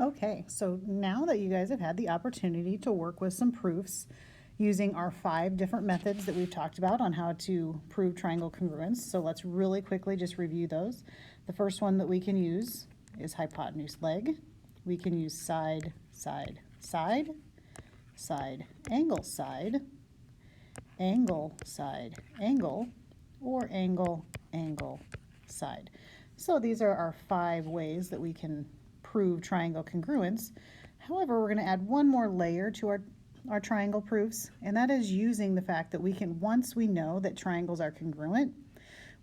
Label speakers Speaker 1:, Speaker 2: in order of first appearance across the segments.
Speaker 1: Okay, so now that you guys have had the opportunity to work with some proofs using our 5 different methods that we've talked about on how to prove triangle congruence, so let's really quickly just review those. The first one that we can use is hypotenuse leg. We can use side, side, side, side, angle, side, angle, side, angle, or angle, angle, side. So these are our 5 ways that we can prove triangle congruence. However, we're going to add one more layer to our triangle proofs, and that is using the fact that we can, once we know that triangles are congruent,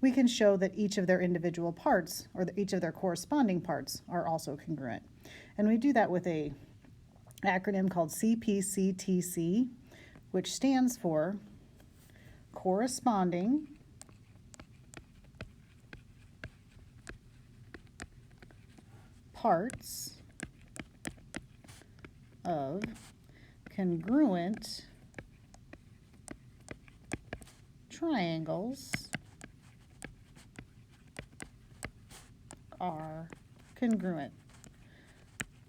Speaker 1: we can show that each of their individual parts, or each of their corresponding parts, are also congruent. And we do that with a acronym called Cpctc, which stands for corresponding parts of congruent triangles are congruent.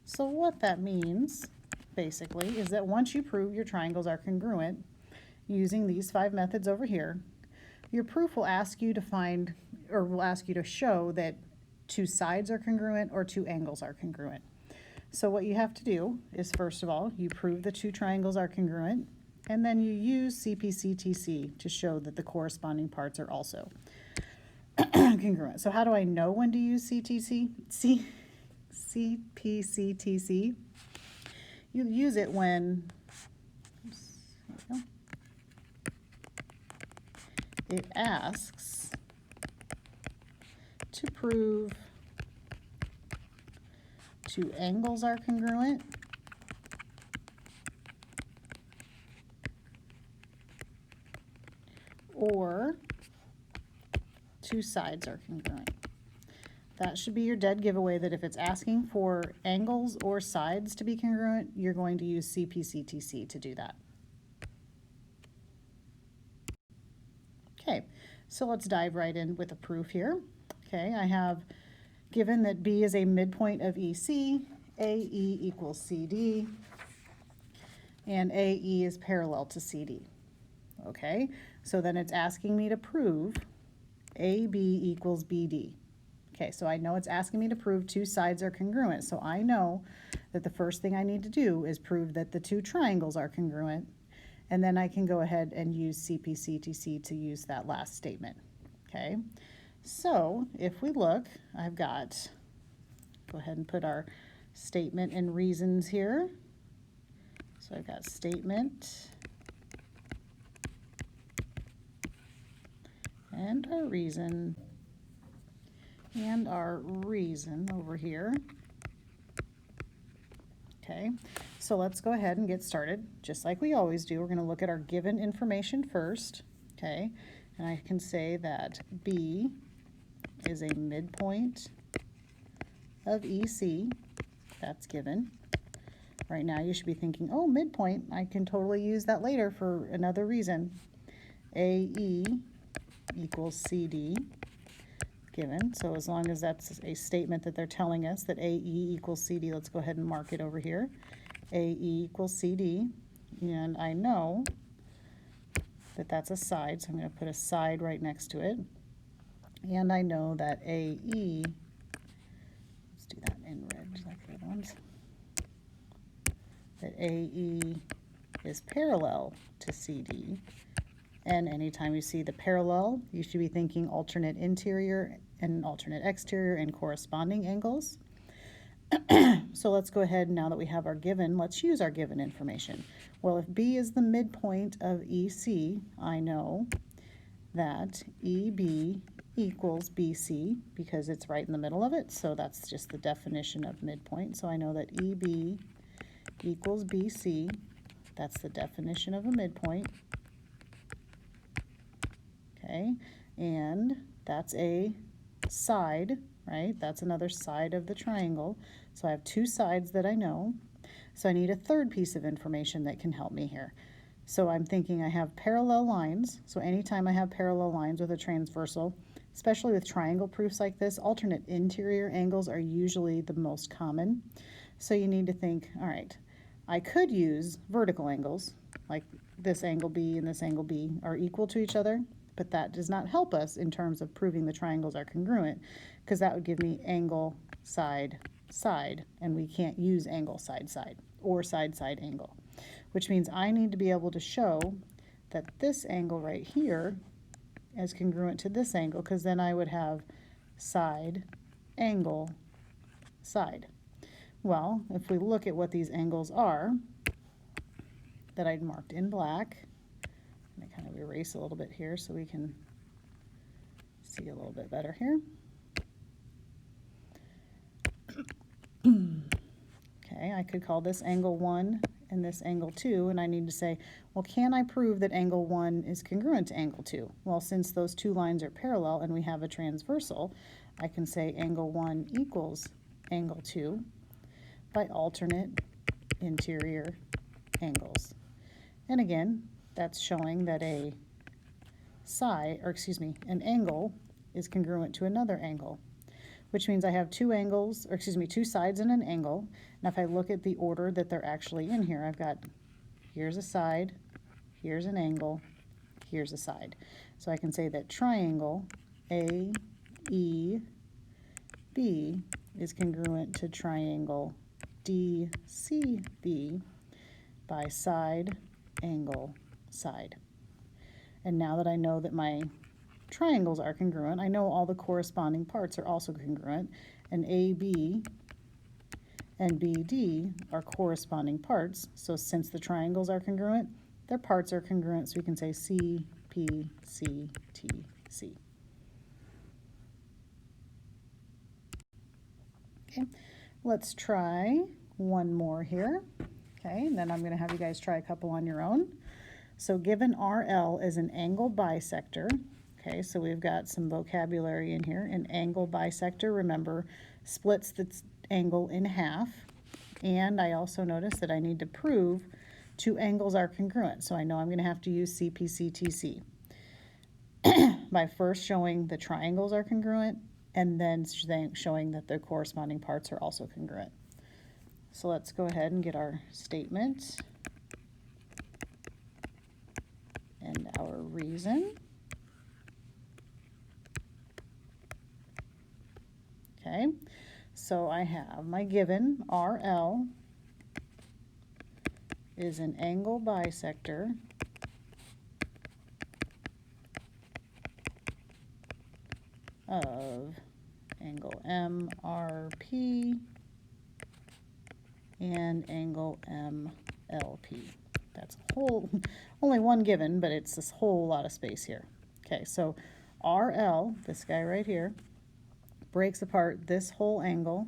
Speaker 1: So what that means, basically, is that once you prove your triangles are congruent using these 5 methods over here, your proof will ask you to find, or will ask you to show that 2 sides are congruent or 2 angles are congruent. So what you have to do is, first of all, you prove the 2 triangles are congruent, and then you use Cpctc to show that the corresponding parts are also congruent. So how do I know when to use Cpctc? You use it when it asks to prove 2 angles are congruent or 2 sides are congruent. That should be your dead giveaway, that if it's asking for angles or sides to be congruent, you're going to use Cpctc to do that. Okay, so let's dive right in with a proof here. Okay, I have given that B is a midpoint of EC, AE equals CD, and AE is parallel to CD. Okay, so then it's asking me to prove AB equals BD. Okay, so I know it's asking me to prove 2 sides are congruent, so I know that the first thing I need to do is prove that the 2 triangles are congruent, and then I can go ahead and use Cpctc to use that last statement. Okay, so if we look, I've got, go ahead and put our statement and reasons here. So I've got statement and our reason over here. Okay, so let's go ahead and get started. Just like we always do, we're going to look at our given information first. Okay, and I can say that B is a midpoint of EC. That's given. Right now you should be thinking, oh, midpoint, I can totally use that later for another reason. AE equals CD, given. So as long as that's a statement that they're telling us that AE equals CD, let's go ahead and mark it over here. AE equals CD, and I know that that's a side, so I'm going to put a side right next to it. And I know that AE, let's do that in red just like the other ones, that AE is parallel to CD. And anytime you see the parallel, you should be thinking alternate interior and alternate exterior and corresponding angles. So let's go ahead, now that we have our given, let's use our given information. Well, if B is the midpoint of EC, I know that EB equals BC because it's right in the middle of it, so that's just the definition of midpoint. So I know that EB equals BC, that's the definition of a midpoint. Okay, and that's a side, right? That's another side of the triangle. So I have 2 sides that I know. So I need a third piece of information that can help me here. So I'm thinking I have parallel lines. So anytime I have parallel lines with a transversal, especially with triangle proofs like this, alternate interior angles are usually the most common. So you need to think, all right, I could use vertical angles, like this angle B and this angle B are equal to each other, but that does not help us in terms of proving the triangles are congruent, because that would give me angle, side, side, and we can't use angle, side, side, or side, side, angle, which means I need to be able to show that this angle right here is congruent to this angle, because then I would have side, angle, side. Well, if we look at what these angles are that I'd marked in black, I'm going to kind of erase a little bit here so we can see a little bit better here. Okay, I could call this angle 1 and this angle 2, and I need to say, well, can I prove that angle 1 is congruent to angle 2? Well, since those two lines are parallel and we have a transversal, I can say angle 1 equals angle 2 by alternate interior angles. And again, that's showing that an angle is congruent to another angle, which means I have two sides and an angle. And if I look at the order that they're actually in here, I've got, here's a side, here's an angle, here's a side. So I can say that triangle AEB is congruent to triangle DCB by side, angle, side. And now that I know that my triangles are congruent, I know all the corresponding parts are also congruent, and AB and BD are corresponding parts. So since the triangles are congruent, their parts are congruent, so we can say Cpctc. Okay, let's try one more here. Okay, and then I'm going to have you guys try a couple on your own. So given RL is an angle bisector, okay, so we've got some vocabulary in here. An angle bisector, remember, splits the angle in half. And I also notice that I need to prove two angles are congruent. So I know I'm going to have to use Cpctc by first showing the triangles are congruent and then showing that the corresponding parts are also congruent. So let's go ahead and get our statement and our reason. Okay, so I have my given RL is an angle bisector of angle MRP and angle MLP. That's a whole, only one given, but it's this whole lot of space here. Okay, so RL, this guy right here, breaks apart this whole angle,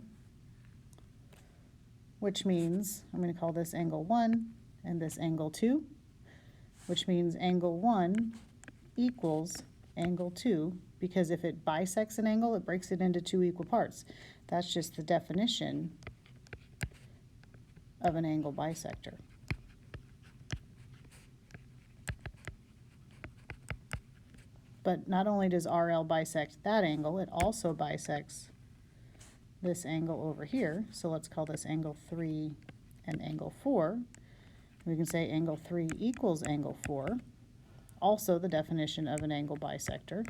Speaker 1: which means I'm going to call this angle 1 and this angle 2, which means angle 1 equals angle 2, because if it bisects an angle, it breaks it into two equal parts. That's just the definition of an angle bisector. But not only does RL bisect that angle, it also bisects this angle over here. So let's call this angle 3 and angle 4. We can say angle 3 equals angle 4, also the definition of an angle bisector.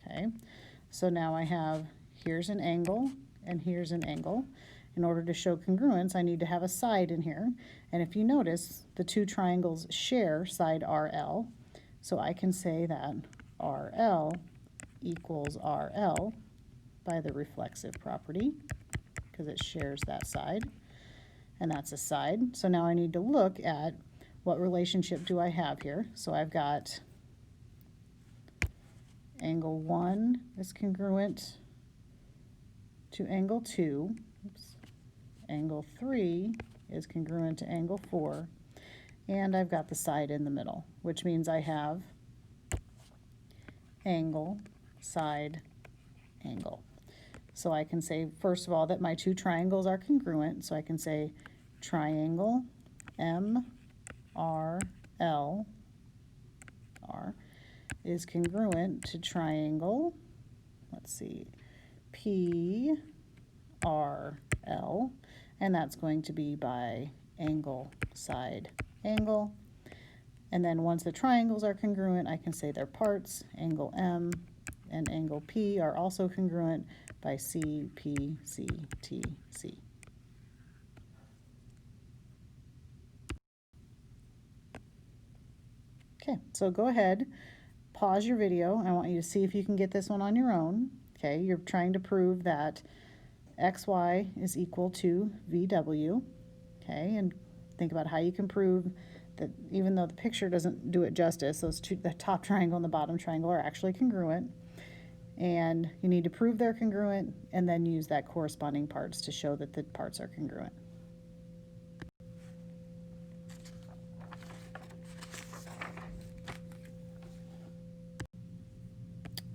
Speaker 1: Okay, so now I have, here's an angle and here's an angle. In order to show congruence, I need to have a side in here. And if you notice, the two triangles share side RL. So I can say that RL equals RL by the reflexive property, because it shares that side. And that's a side. So now I need to look at what relationship do I have here. So I've got angle 1 is congruent to angle 2. Oops. Angle 3 is congruent to angle 4, and I've got the side in the middle, which means I have angle, side, angle. So I can say, first of all, that my two triangles are congruent, so I can say triangle MRP L, R, is congruent to triangle, let's see, P, R, L, and that's going to be by angle, side, angle. And then once the triangles are congruent, I can say their parts, angle M and angle P, are also congruent by Cpctc. Okay, so go ahead, pause your video. I want you to see if you can get this one on your own. Okay, you're trying to prove that xy is equal to VW. Okay, and think about how you can prove that even though the picture doesn't do it justice, those two, the top triangle and the bottom triangle, are actually congruent. And you need to prove they're congruent and then use that corresponding parts to show that the parts are congruent.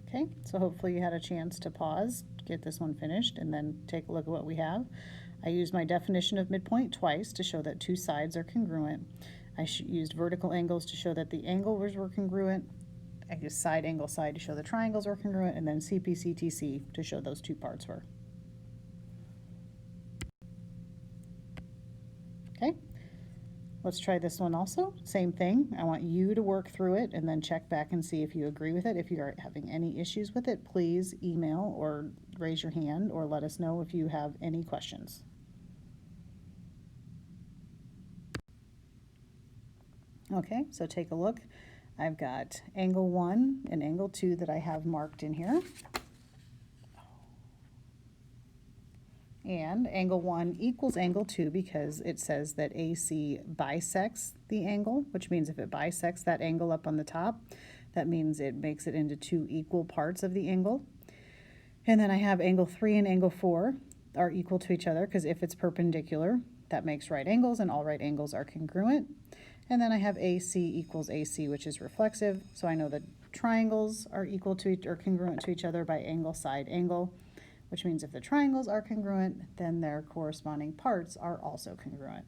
Speaker 1: Okay, so hopefully you had a chance to pause, get this one finished, and then take a look at what we have. I used my definition of midpoint twice to show that two sides are congruent. I used vertical angles to show that the angles were congruent. I used side angle side to show the triangles were congruent, and then Cpctc to show those two parts were. Okay, let's try this one also. Same thing. I want you to work through it and then check back and see if you agree with it. If you are having any issues with it, please email or raise your hand or let us know if you have any questions. Okay, so take a look. I've got angle 1 and angle 2 that I have marked in here. And angle 1 equals angle 2 because it says that AC bisects the angle, which means if it bisects that angle up on the top, that means it makes it into two equal parts of the angle. And then I have angle 3 and angle 4 are equal to each other because if it's perpendicular, that makes right angles, and all right angles are congruent. And then I have AC equals AC, which is reflexive, so I know that triangles are equal to or congruent to each other by angle, side, angle, which means if the triangles are congruent, then their corresponding parts are also congruent.